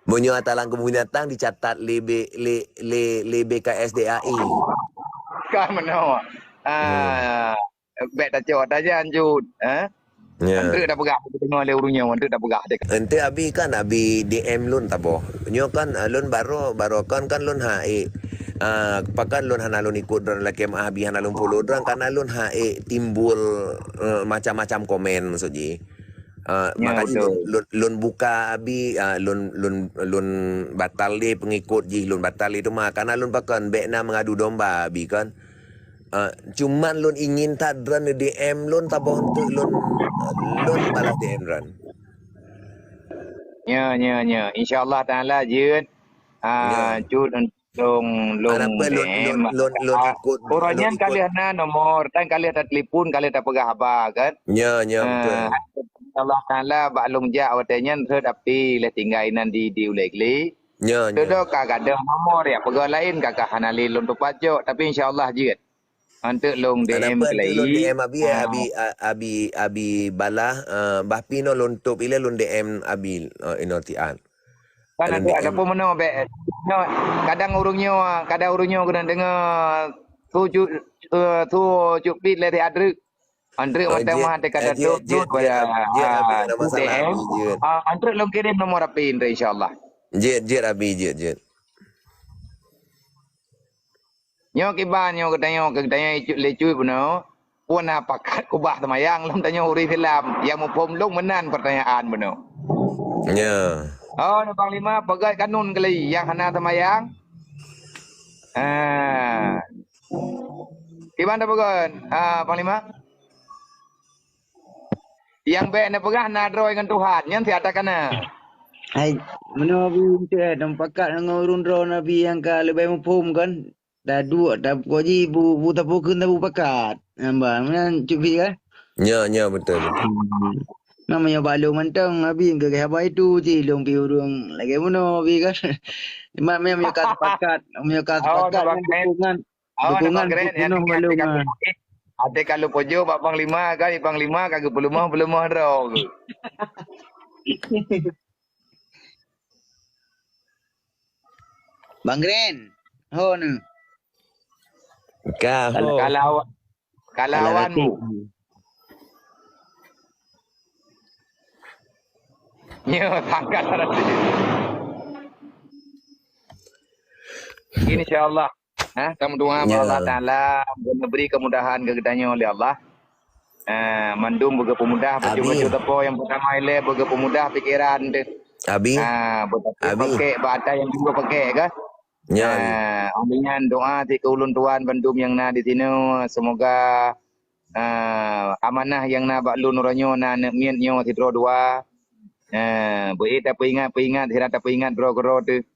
Bunyo atalang kebun binatang dicatat le BKSDAI. Kan mana? Bet tak cot aja anjut. Andre Ya. dah pegah tengok le urungnya, andre dah pegah dek. Ente abi kan abi DM lun tabo. Nyo kan lun baro kan lun hae. Pakan lun hana lun ikut dan laki abi hana lun follow dan karena lun hae timbul macam-macam komen maksudnya. Ya Makanya betul. lun buka abi lun batal di pengikut ji lun batal itu mah karena lun pakan bekna mengadu domba abi kan. Cuman lun ingin tadran di DM lun tabo untuk lun balas DM ran. Ya. InsyaAllah Ta'ala jid. Ya. Jud long Kenapa dem. lun ikut lun Orangnya ikut. kali na nomor, dan kali ada telefon, kali ada pegah apa kan. Ya betul. InsyaAllah Ta'ala baklong ja awatnya terdapi le tinggal inan di ulegli. Ya. Duduk kakak ada nomor ya, pegawai lain kakak hanali untuk pajak, tapi insyaAllah jid. Untuk long DM Kenapa ente lun kelai. DM abi balah bahpi no lun top ile lun DM abi inotian. Kan Lun ada DM. pun mana be. Kadang urungnya kena dengar tu cupit le adru. Andre macam Jet mah dekat datuk tu pada jet abi ada tu masalah DM. abi jet. Andre long kirim nomor api Andre insyaallah. Jet abi jet. Nyo kiban nyo katanya lecui puno. Puan pakat kubah temayang long tanya uri filam yang mupom long menan pertanyaan puno. Ya. Oh, Panglima pegai kanun kali yang hana temayang. Gimana pegan? Panglima? Yang be na pegah na droy dengan Tuhan, yang tiada kana. Hai, mana abi untuk pakat dengan urun drone abi yang ka lebih mempum kan. Dah dua, dah koji bu tapukun tapu pakat. Nambah, mana cubi kan? Ya betul. Namanya balu mantang abi yang ke apa itu je long pi urung. Lagi mana abi kan? Mak memang menyukai pakat Oh, dengan nampak keren. dukungan Nampak keren. Yang penuh balu mah. ada kalau pojo Pak Panglima kan, Panglima kagak belum mah draw. Bang Gren. Ho nu. Kalau awanmu. Ya, tanggal nanti. InsyaAllah. Kamu doa Ya. Allah Ta'ala memberi kemudahan kegetanya oleh Allah. Mandum bagi pemudah baju-baju tepo yang pertama ile bagi pemudah pikiran deh. Abi. Pakai bata yang juga pakai kan. Ya. Ambilnya doa ti ulun tuan bandum yang na di sini semoga amanah yang na bak lun oranyo na mian nyo tidro dua. Boleh tak ingat hira tak ingat bro tu.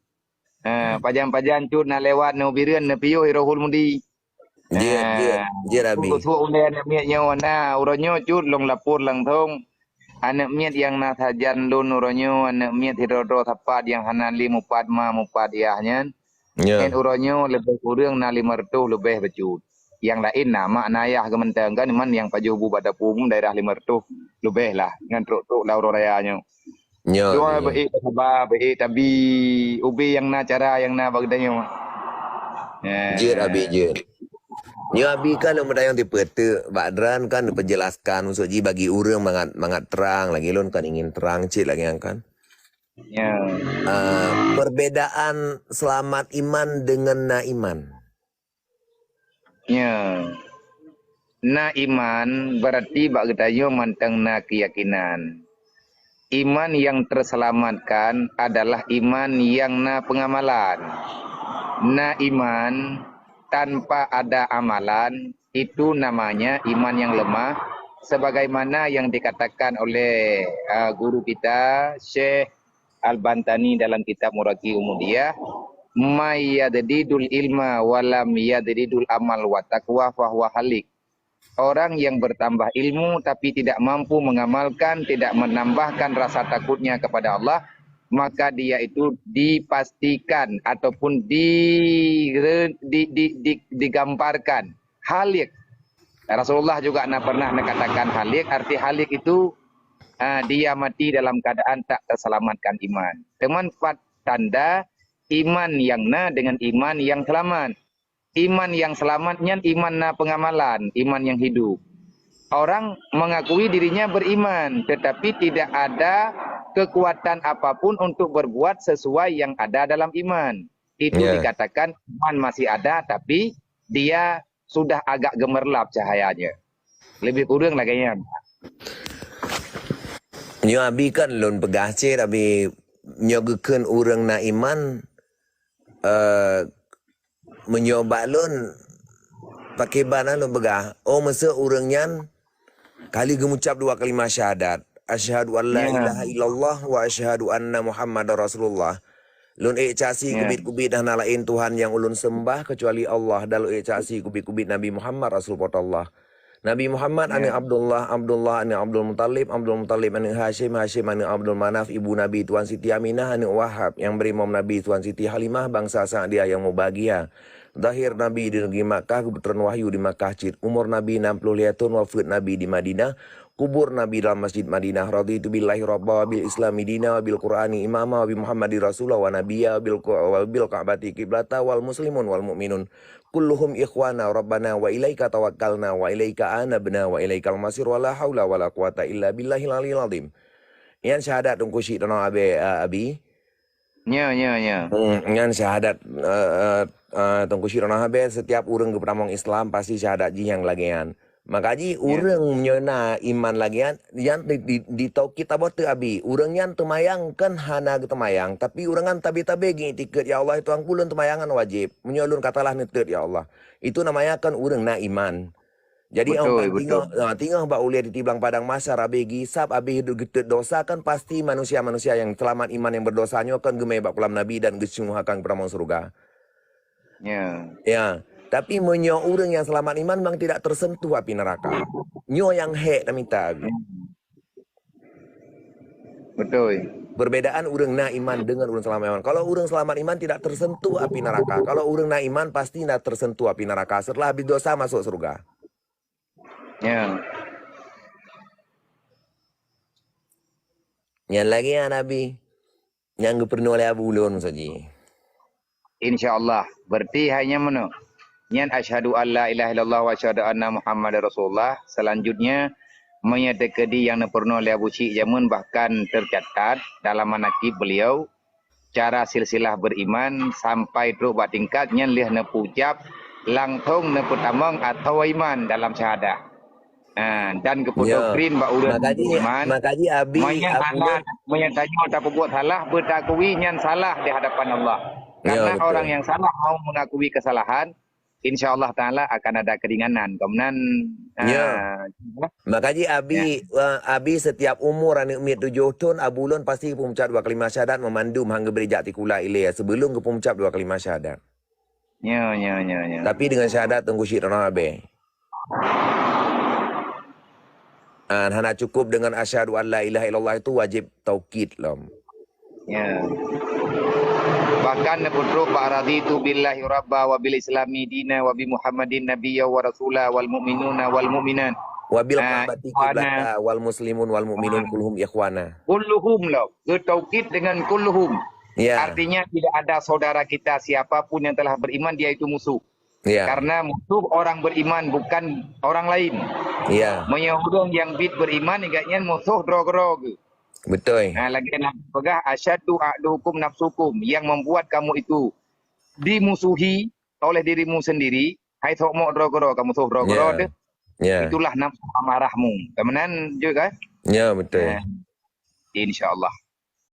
Pajan cut na lewat no birian na piyo hirohul mundi. Jet abi. Tu ulai na miat nyo na uronyo cut long lapur lang thong. Anak miat yang na sajan lun uronyo anak miat hidro tapat yang hanali mupat yahnya. Ya. En uronyo lebih kurang na 500 lebih becut. Yang lain nama nayah kementang kan man yang pajubu pada pum daerah 500 lebih lah dengan truk la urayanya. Ya. Doa baik tapi ubi yang na cara yang na bagdanya. Jet abi jet. Ya abi kan lo medayang tipe tu Badran kan penjelaskan untuk ji bagi orang mangat terang lagi lon kan ingin terang cik lagi yang kan. Ya. Perbedaan selamat iman dengan na iman. Ya. Na iman berarti bagdanya mantang na keyakinan. Iman yang terselamatkan adalah iman yang na pengamalan. Na iman tanpa ada amalan itu namanya iman yang lemah. Sebagaimana yang dikatakan oleh guru kita Syekh Al-Bantani dalam kitab Muraqi Umudiyah. May yadidul ilma walam yadidul amal wa taqwa fahuwa halik. Orang yang bertambah ilmu tapi tidak mampu mengamalkan, tidak menambahkan rasa takutnya kepada Allah, maka dia itu dipastikan ataupun digambarkan halik. Rasulullah juga pernah mengatakan halik, arti halik itu dia mati dalam keadaan tak terselamatkan iman. Teman tanda iman yang na dengan iman yang selamat. Iman yang selamatnya iman na pengamalan, iman yang hidup. Orang mengakui dirinya beriman, tetapi tidak ada kekuatan apapun untuk berbuat sesuai yang ada dalam iman. Itu Ya. dikatakan iman masih ada, tapi dia sudah agak gemerlap cahayanya. Lebih kurang lagi ya. Nyo abi kan lon pegacir abi nyogekeun urang na iman menyoba lon pakai bana lon begah. Oh masa urang nyan kali gemucap 2 kalimat syahadat. Asyhadu an la Ya. ilaha illallah wa asyhadu anna Muhammadar Rasulullah. Lun casi Ya. kubit-kubit dah nalain Tuhan yang ulun sembah kecuali Allah. Dan lun casi kubit-kubit Nabi Muhammad Rasulullah. Nabi Muhammad ani Abdullah, Abdullah ani Abdul Muttalib, Abdul Muttalib ani Hashim, Hashim ani Abdul Manaf, ibu Nabi Tuan Siti Aminah ani Wahab, yang berimam Nabi Tuan Siti Halimah, bangsa Sa'diyah yang mubahagia. Zahir Nabi di negeri Makkah, kebetulan wahyu di Makkah cid. Umur Nabi 60 lihatun, wafat Nabi di Madinah. Kubur Nabi dalam Masjid Madinah. Raditu billahi rabba wa bil islami dina wa bil qur'ani imama wa bi Muhammadi rasulullah wa nabiyya wa bil ka'bati qiblata wal muslimun wal mu'minun. Kulluhum ikhwana rabbana wa ilaika tawakkalna wa ilaika anabna wa ilaikal masir wa la haula wa la quwata illa billahil aliyil azim. Yan syahadat tungku syik tanah abi. Ya. Yan syahadat tungku syik tanah abi setiap urang ke pertamang Islam pasti syahadat ji yang lagian. Maka ji urang menyona iman lagian yang di tau kita buat tu abi. Urang yang temayang kan hana temayang, tapi urangan tabi-tabi gini tiket ya Allah itu ang pulun temayangan wajib. Menyolun katalah netet ya Allah. Itu namanya kan urang na iman. Jadi Betul, tinggal mbak uliah di tiblang padang masa rabi gisap abi hidup getet dosa kan pasti manusia-manusia yang selamat iman yang berdosanya kan gemai bak pulam nabi dan gesunghakan peramang surga. Ya. Ya. Tapi menyo orang yang selamat iman memang tidak tersentuh api neraka. Nyo yang hek tak minta. Betul. Perbedaan orang na iman dengan orang selamat iman. Kalau orang selamat iman tidak tersentuh api neraka. Kalau orang na iman pasti tidak tersentuh api neraka. Setelah habis dosa masuk surga. Ya. Yang lagi ya Nabi. Yang pernah oleh Abu Ulun saja. InsyaAllah. Berarti hanya mana? Nyan asyhadu an la ilaha illallah wa asyhadu anna Muhammadar Rasulullah. Selanjutnya menyadekedi yang pernah oleh Abu Syekh Jamun bahkan tercatat dalam manakib beliau cara silsilah beriman sampai teruk buat tingkat nyan liah ne pucap langtong ne putamang atau iman dalam syahadah. Dan kepodokrin ba urang iman. Makaji abi menyatakan tak buat salah bertakwi nyan salah di hadapan Allah. Karena betul. orang yang salah mau mengakui kesalahan, InsyaAllah Ta'ala akan ada keringanan. Kemudian, makanya abi setiap umur anak umur 7 tahun, abulun pasti pemucap 2 kalimat syahadat memandum hangga berijak tikula ilayah sebelum ke pemucap 2 kalimat syahadat. Ya. Tapi dengan syahadat tunggu syik tanah abe. Hana cukup dengan asyhadu an la ilaha illallah itu wajib taukid lah. Ya. Bahkan neputru ba'raditu billahi rabba wa bil islami dina wa bi Muhammadin nabiyya wa rasula wal mu'minuna wal mu'minat. Wabil ka'bati qiblata wal muslimun wal mu'minun kulluhum ikhwana. Kulluhum lah. Taukid dengan kulluhum. Ya. Artinya tidak ada saudara kita siapapun yang telah beriman dia itu musuh. Ya. Karena musuh orang beriman bukan orang lain. Ya. Menyahudong yang bid beriman igaknya musuh drog-drog. Betul. Lagi nak pegah asyadu a'dukum nafsukum yang membuat kamu itu dimusuhi oleh dirimu sendiri. Hai sokmo drog-drog kamu musuh drog-drog deh. Ya. Itulah nafsu amarahmu. Kemudian juga. Ya betul. InsyaAllah.